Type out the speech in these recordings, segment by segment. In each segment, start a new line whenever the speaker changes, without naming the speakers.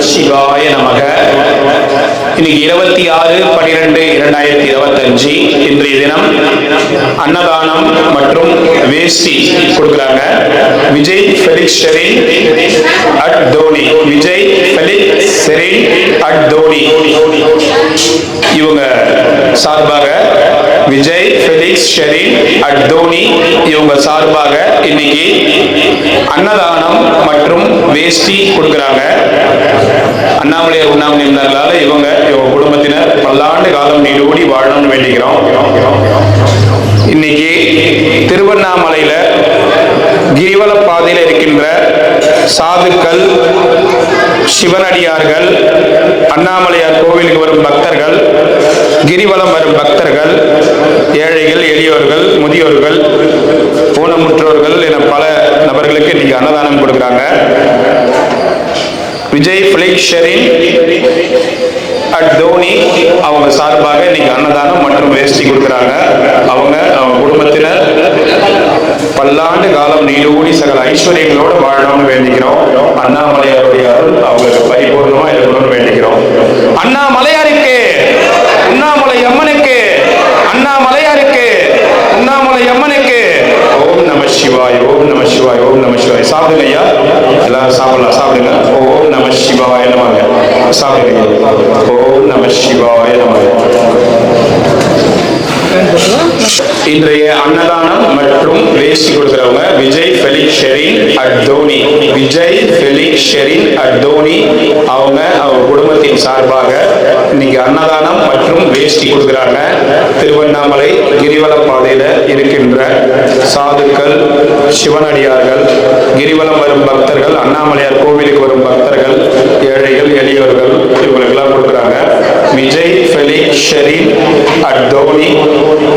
சிவாய நமக. இன்னைக்கு 26/12/2025 இன்றைய தினம் அன்னதானம் மற்றும் வேஷ்டி கொடுக்குறாங்க. Vijay Felix Sherin at Dhoni. Vijay Felix Sherin at Dhoni இவங்க சார்பாக, விஜய் ஃபெலிக்ஸ் ஷெரின் அட் தோனி இவங்க சார்பாக இன்னைக்கு அன்னதானம் மற்றும் வேஷ்டி கொடுக்குறாங்க. அண்ணாமலையார் உண்ணாமலையார் இவங்க குடும்பத்தினர் பல்லாண்டு காலம் நீடூடி வாழணும்னு வேண்டிக்கிறோம். இன்னைக்கு திருவண்ணாமலையில கிரிவல பாதையில் இருக்கின்ற சாதுக்கள், சிவனடியார்கள், அண்ணாமலையார் கோவிலுக்கு வரும் பக்தர்கள், கிரிவலம் வரும் பக்தர்கள், ஏழைகள், எளியோர்கள், முதியோர்கள், ஊனமுற்றோர்கள் என பல நபர்களுக்கு இன்னைக்கு அன்னதானம் கொடுக்குறாங்க. விஜய் ஃபெலிக்ஸ் ஷெரின் அட் தோனி அவங்க சார்பாக இன்னைக்கு அன்னதானம் மற்றும் வேஷ்டி கொடுக்குறாங்க. அவங்க குடும்பத்தினர் பல்லாண்டு காலம் நீடூடி சகல ஐஸ்வர்யங்களோடு வாழணும்னு வேண்டிக்கிறோம். அண்ணாமலையாருடைய அருள் அவங்களுக்கு பரிபூர்ணமா இருக்கணும்னு வேண்டிக்கிறோம். அண்ணாமலையாருக்கு, உண்ணாமலை அம்மனுக்கு, அண்ணாமலையாருக்கு, உண்ணாமலை அம்மனுக்கு ஓம் நம சிவாய், ஓம் நம சிவாய், ஓம் நம சிவாய். சாப்பிடுங்க ஐயா, எல்லாரும் சாப்பிடலாம், சாப்பிடுங்க. ஓம் நம சிவாய நமக. சாப்பிடுங்க. ஓம் நம சிவாய நமக. இன்றைய அன்னதானம் மற்றும் வேஷ்டி கொடுக்கிறவங்க Vijay Felix Sherin at Dhoni. Vijay Felix Sherin at Dhoni அவங்க குடும்பத்தின் சார்பாக இன்னைக்கு அன்னதானம் மற்றும் வேஷ்டி கொடுக்குறாங்க. திருவண்ணாமலை கிரிவல பாதையில இருக்கின்ற சாதுக்கள், சிவனடியார்கள், கிரிவலம் வரும் பக்தர்கள், அண்ணாமலையார் கோவிலுக்கு வரும் பக்தர்கள், ஏழைகள், எளியவர்கள் இவங்களுக்கெல்லாம் கொடுக்குறாங்க. விஜய் ஃபெலிக்ஸ் ஷெரின் அட் தோனி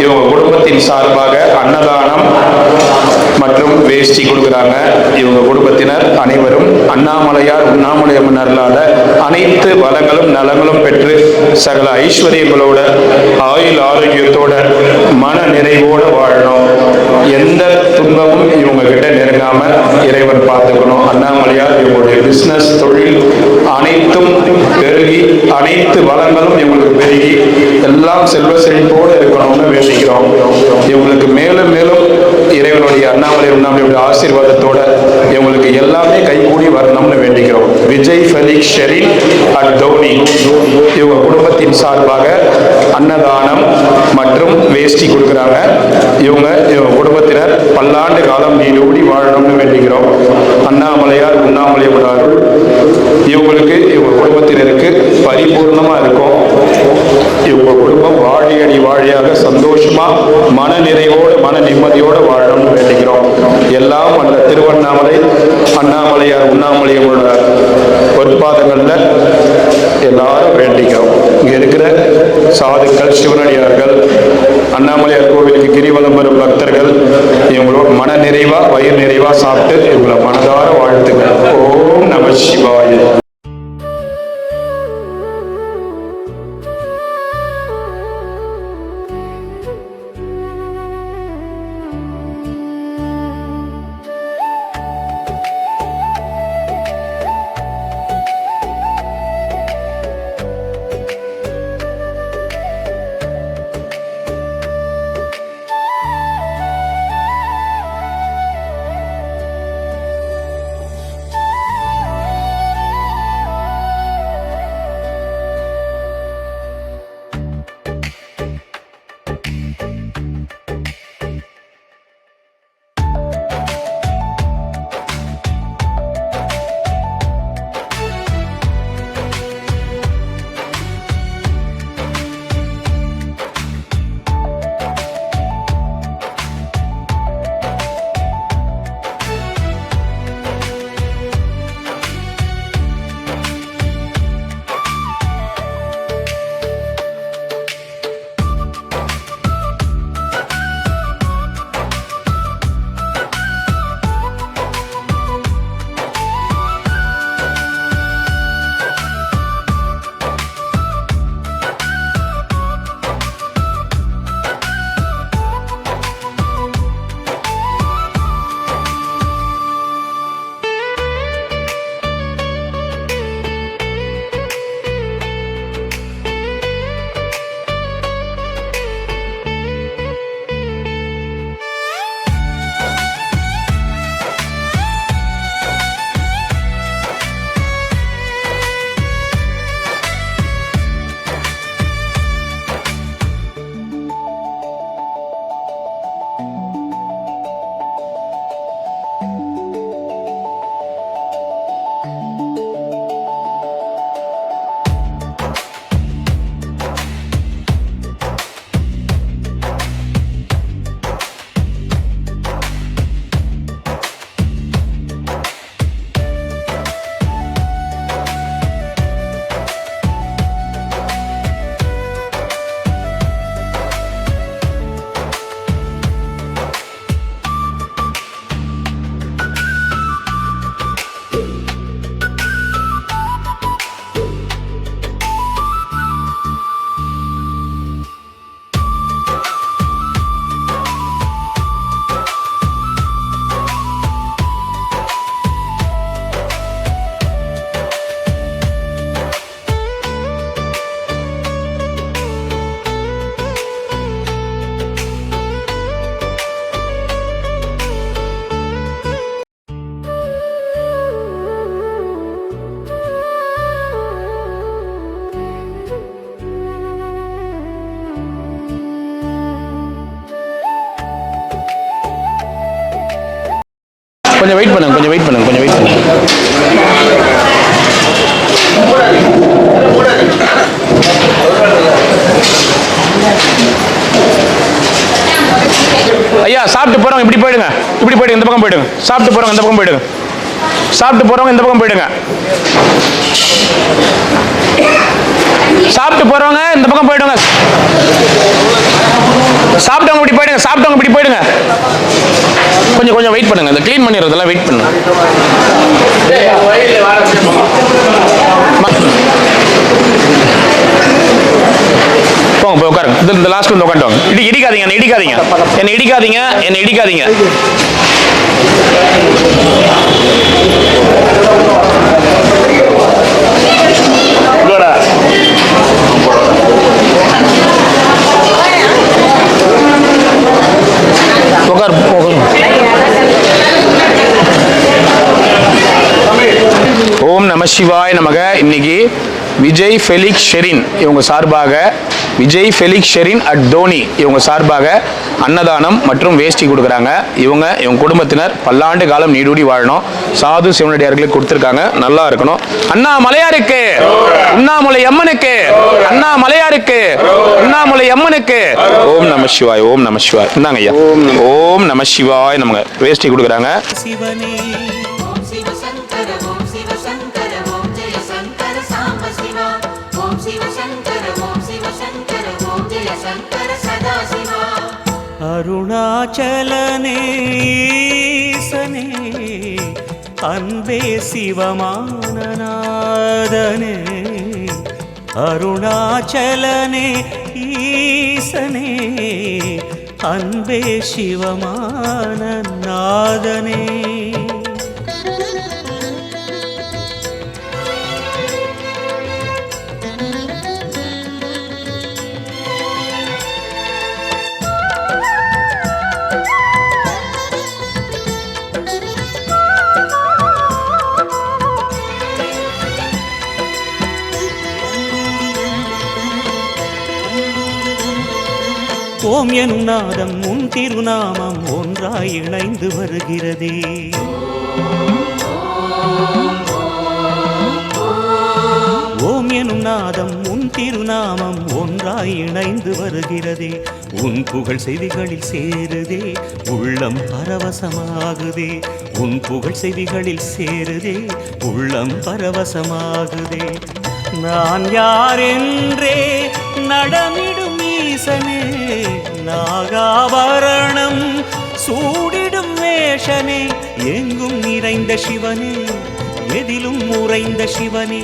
இவங்க குடும்பத்தின் சார்பாக அன்னதானம் மற்றும் வேஷ்டி கொடுக்குறாங்க. இவங்க குடும்பத்தினர் அனைவரும் அண்ணாமலையார் உண்ணாமலை அம்மனால அனைத்து வளங்களும் நலங்களும் பெற்று சகல ஐஸ்வர்யங்களோட ஆயுள் ஆரோக்கியத்தோட மன நிறைவோட வாழணும். எந்த துன்பமும் இவங்க கிட்ட நெருங்காம இறைவன் பார்த்துக்கணும். அண்ணாமலையார் இவங்களுடைய பிசினஸ், தொழில் அனைத்தும் பெருகி, அனைத்து வளங்களும் இவங்களுக்கு பெருகி எல்லாம் செல்வ செழிப்போடு இருக்கணும்னு வேண்டிக்கிறோம். இவங்களுக்கு மேலும் மேலும் இறைவனுடைய அண்ணாமலை உண்ணாமலையுடைய ஆசீர்வாதத்தோட இவங்களுக்கு எல்லாமே கைகூடி வரணும்னு வேண்டிக்கிறோம். விஜய் ஃபெலிக்ஸ் ஷெரின் அட் தோனி இவங்க குடும்பத்தின் சார்பாக அன்னதானம் மற்றும் வேஷ்டி கொடுக்குறாங்க. இவங்க குடும்பத்தினர் பல்லாண்டு காலம் நீடூடி வாழணும்னு வேண்டிக்கிறோம். அண்ணாமலையார் உண்ணாமலையார் இவங்களுக்கு, இவங்க குடும்பத்தினருக்கு பரிபூர்ணமா இருக்கும். இவங்க குடும்பம் வாழியடி வாழியாக சந்தோஷமா மன நிறைவோடு மன நிம்மதியோடு வாழணும்னு வேண்டிக்கிறோம். எல்லாம் அந்த திருவண்ணாமலை அண்ணாமலையார் உண்ணாமலையோட பொற்பாதங்கள்ல எல்லாரும் வேண்டிக்கிறோம். இங்க இருக்கிற சாதுக்கள், சிவனடியார்கள், அண்ணாமலையார் கோவிலுக்கு கிரிவலம் வரும் பக்தர்கள் இவங்களோட மன நிறைவா வயிறு நிறைவா சாப்பிட்டு இவங்களை மனதார வாழ்த்துங்க. ஓம் நம சிவாய. கொஞ்சம் வெயிட் பண்ணுங்க, கொஞ்சம் வெயிட் பண்ணுங்க, கொஞ்சம் வெயிட் பண்ணுங்க. ஐயா சாப்பிட்டு போறவங்க இப்படி போயிடுங்க, இப்படி போயிடுங்க, இந்த பக்கம் போயிடுங்க. சாப்பிட்டு போறவங்க இந்த பக்கம் போயிடுங்க, சாப்பிட்டு போறவங்க இந்த பக்கம் போயிடுங்க. சாப்பிட்டு போறவங்க இந்த பக்கம் போயிடுங்க. சாப்பிட்டவங்க இப்படி போயிடுங்க, சாப்பிட்டவங்க இப்படி போயிடுங்க. கொஞ்சம் கொஞ்சம் வெயிட் பண்ணுங்க, இந்த க்ளீன் பண்ணிடுறதெல்லாம் வெயிட் பண்ணுங்க. போங்க போய் உட்காருங்க. இந்த லாஸ்ட் வந்து உட்காந்துவாங்க. இடிக்காதீங்க, என்ன இடிக்காதீங்க, என்ன இடிக்காதீங்க, என்ன இடிக்காதீங்க. உட்கார். ஓம் நம சிவாய் நமக. இன்னைக்கு விஜய் ஃபெலிக்ஸ் ஷெரின் இவங்க சார்பாக, விஜய் ஃபெலிக்ஸ் ஷெரின் அட் தோனி இவங்க சார்பாக அன்னதானம் மற்றும் வேஷ்டி கொடுக்குறாங்க. இவங்க குடும்பத்தினர் பல்லாண்டு காலம் நீடூடி வாழணும். சாது சிவனடியார்களுக்கு கொடுத்துருக்காங்க, நல்லா இருக்கணும். அண்ணா மலையாருக்கு, உண்ணாமலை அம்மனுக்கு, அண்ணா மலையாருக்கு, உண்ணாமலை அம்மனுக்கு. ஓம் நம சிவாய், ஓம் நம சிவாய். இந்தாங்க ஐயா. ஓம் நம சிவாய் நமக. வேஷ்டி கொடுக்குறாங்க.
அருணாச்சலனே ஈசனே அன்பே சிவமானநாதனே. அருணாச்சலனே ஈசனே அன்பே சிவமானநாதனே. ஓம் எனும் நாதம் உன் திருநாமம் ஒன்றாய் இணைந்து வருகிறதே. ஓம் எனும் நாதம் உன் திருநாமம் ஒன்றாய் இணைந்து வருகிறதே. உன் புகழ் செவிகளில் சேருதே, உள்ளம் பரவசமாகுதே. உன் புகழ் செவிகளில் சேருதே, உள்ளம் பரவசமாகுதே. நான் யாரென்றே நடமிடும் ஈசனே, நாகாபரணம் சூடிடும் வேஷனே. எங்கும் நிறைந்த சிவனே, எதிலும் உறைந்த சிவனே,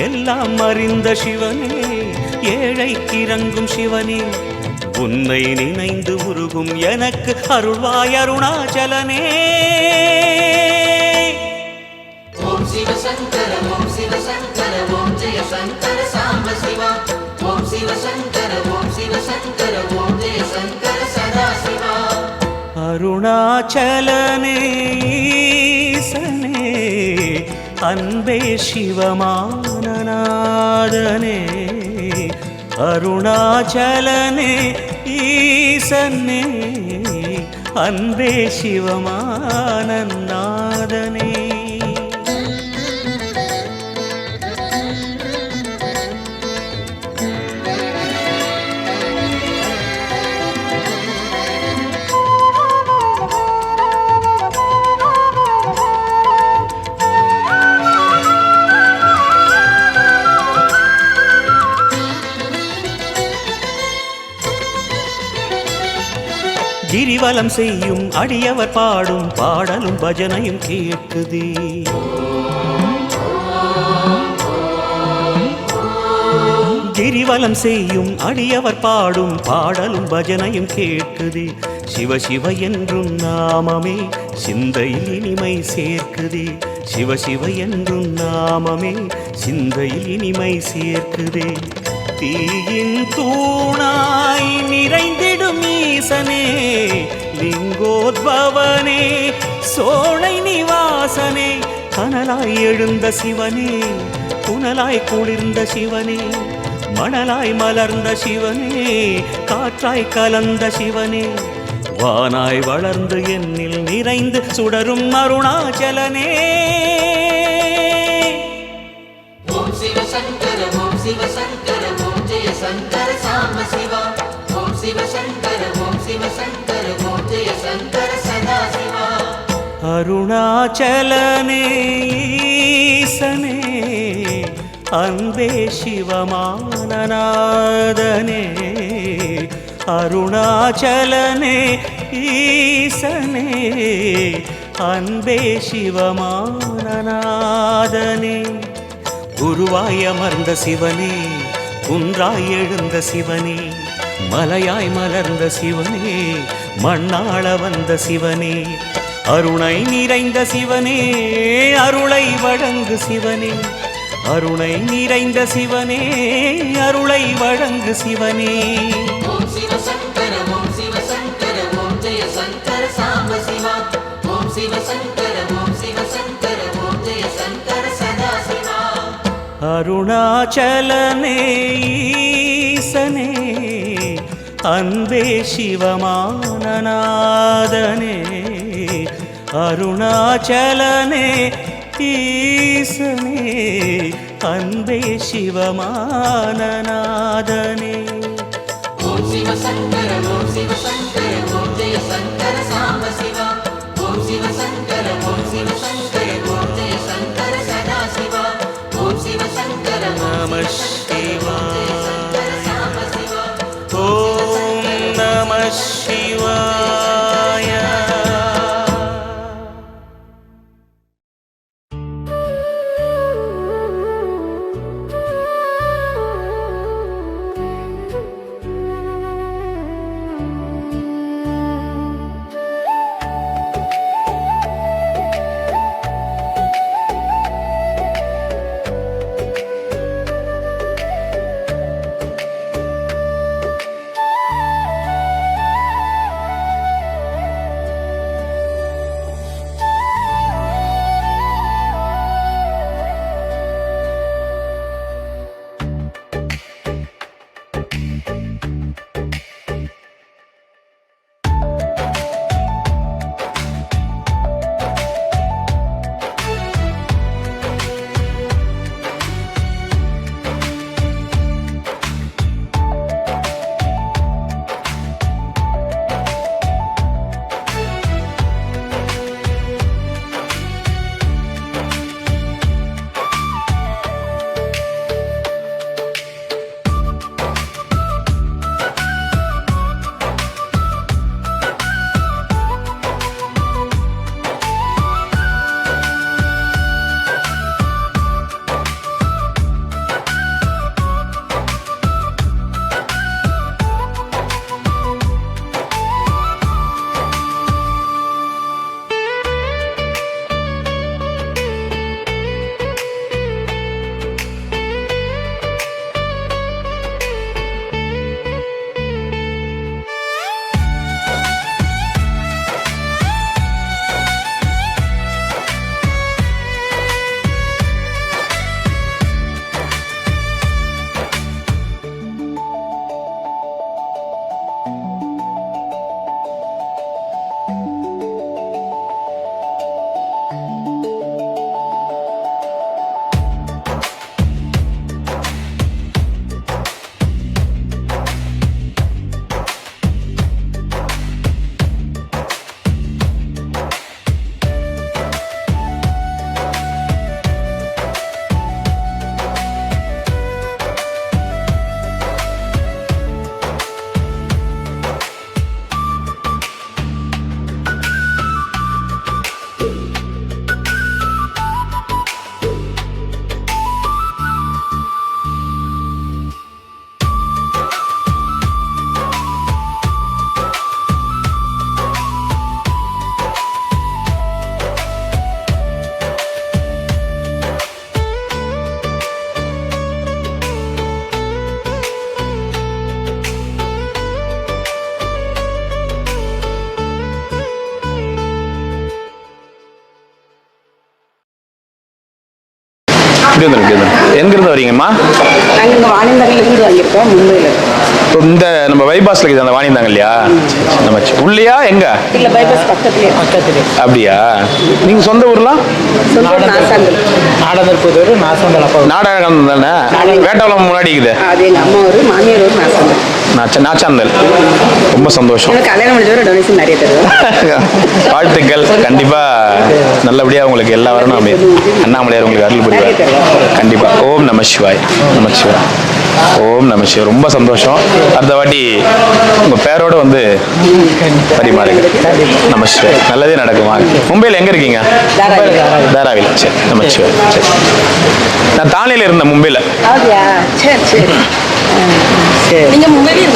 எல்லாம் அறிந்த சிவனே, ஏழைக்கு இறங்கும் சிவனே. உன்னை நினைந்து உருகும் எனக்கு அருள்வாய் அருணாச்சலனே.
ஓம் சிவசங்கர ஓம் சிவசங்கர ஓம் ஜெய சங்கர சாம்ப சிவா. ஓம் சிவசங்கர ஓம் சிவசங்கர ஓம் ஜெய சங்கர சதா சிவா.
அருணாச்சலனே ஈசனே அன்பே சிவமானநாதனே. அருணாச்சலனே ஈசனே அன்பே சிவமானநாதனே. கிரிவலம் செய்யும் அடியவர் பாடும் பாடலும் பஜனையும் கேட்குதே. கிரிவலம் செய்யும் அடியவர் பாடும் பாடலும் பஜனையும் கேட்குதே. சிவ சிவ என்றும் நாமமே சிந்தையில் இனிமை சேர்க்குதே. சிவ சிவ என்றும் நாமமே சிந்தையில் இனிமை சேர்க்குதே. தீயின் தூணாய் நிறைந்திடும் ஈசனே, லிங்கோத்பவனே சோழை நிவாசனே. கனலாய் எழுந்த சிவனே, புனலாய் குளிர்ந்த சிவனே, மணலாய் மலர்ந்த சிவனே, காற்றாய் கலந்த சிவனே. வானாய் வளர்ந்து என்னில் நிறைந்து சுடரும் அருணாச்சலனே.
ஓம் சிவ சங்கர ஓம் சிவ சங்கர ஓம் ஜெய சங்கர சாம்ப சிவா. ஓம் சிவ சங்கர ஓம் சிவ சங்கர ஓம் ஜெய சங்கர சதா சிவா.
அருணாச்சலனே ஈசனே அன்பே சிவமானநாதனே. அருணாச்சலனே ஈசனே அன்பே சிவமானநாதனே. குருவாய் அமர்ந்த சிவனே, குன்றாய் எழுந்த சிவனே, மலையாய் மலர்ந்த சிவனே, மண்ணாள வந்த சிவனே, அருணை நிறைந்த சிவனே, அருளை வழங்கு சிவனே, அருணை நிறைந்த சிவனே, அருளை வழங்கு சிவனே.
ஓம் சிவ சங்கர ஓம் சிவ சங்கர ஓம் ஜெய சங்கர சாம்ப சிவா. ஓம் சிவ சங்கர ஓம் சிவ சங்கர ஓம் ஜெய சங்கர சதா சிவா.
அருணாச்சலனே ஈசனே அன்பே சிவமானநாதனே. அருணாச்சலனே ஈசனே அன்பே சிவமானநாதனே.
ஓம் சிவ சங்கர ஓம் சிவ சங்கர ஓம் ஜெய சங்கர சாம்ப சிவா. ஓம் சிவ சங்கர ஓம் சிவ சங்கர ஓம் ஜெய சங்கர சதா சிவா. ஓம் சிவ சங்கர
நம
ஓம்
சிவாய.
சங்கர சாம்ப சிவா.
ஓம் நம சிவாய.
இப்படி வந்துடும். எங்கிருந்து வரீங்கம்மா?
நாங்கள் இங்கே வாணியம்பாடியிலேருந்து வாங்கியிருக்கோம், மும்பையில்.
இந்த நம்ம பைபாஸ்ல இது அந்த வாணிந்தாங்க இல்லையா? நம்ம உள்ளியா எங்க?
இல்ல பைபாஸ் பக்கத்துலயே.
அப்படியா? நீங்க சொந்த ஊர்லாம்?
நாடந்தல் புதூர் நாசந்தல். அப்பா
நாடகம் தானே? வேட்டவளம் முன்னாடி இருக்குது.
அது எங்க அம்மா ஊர், மாமியார் ஊர் நாசந்தல்.
நாச்சாந்தல். ரொம்ப சந்தோஷம்.
கல்யாணம் முடிஞ்சவரை டொனேஷன் நிறைய தருவோம்.
வாழ்த்துக்கள். கண்டிப்பா நல்லபடியா உங்களுக்கு எல்லா வரணும் அமையும். அண்ணாமலையார் உங்களுக்கு அருள் புரிவார் கண்டிப்பா. ஓம் நம சிவாய். நம சிவாய். ஓம் நம சிவாய். ரொம்ப சந்தோஷம். அடுத்த வாட்டி உங்க பேரோட வந்து பரிமாறுங்க. நம சிவாய். நல்லதே நடக்குமா? மும்பையில் எங்க இருக்கீங்க? தாராவில். சரி. நம சிவாய். சரி. நான் தானேல இருந்தேன் மும்பையில்.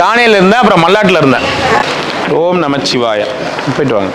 தானேல இருந்தேன், அப்புறம் மல்லாட்டில் இருந்தேன். ஓம் நமச்சிவாய. போயிட்டு வாங்க.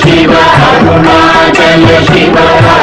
Shiva, Arunachala Shiva.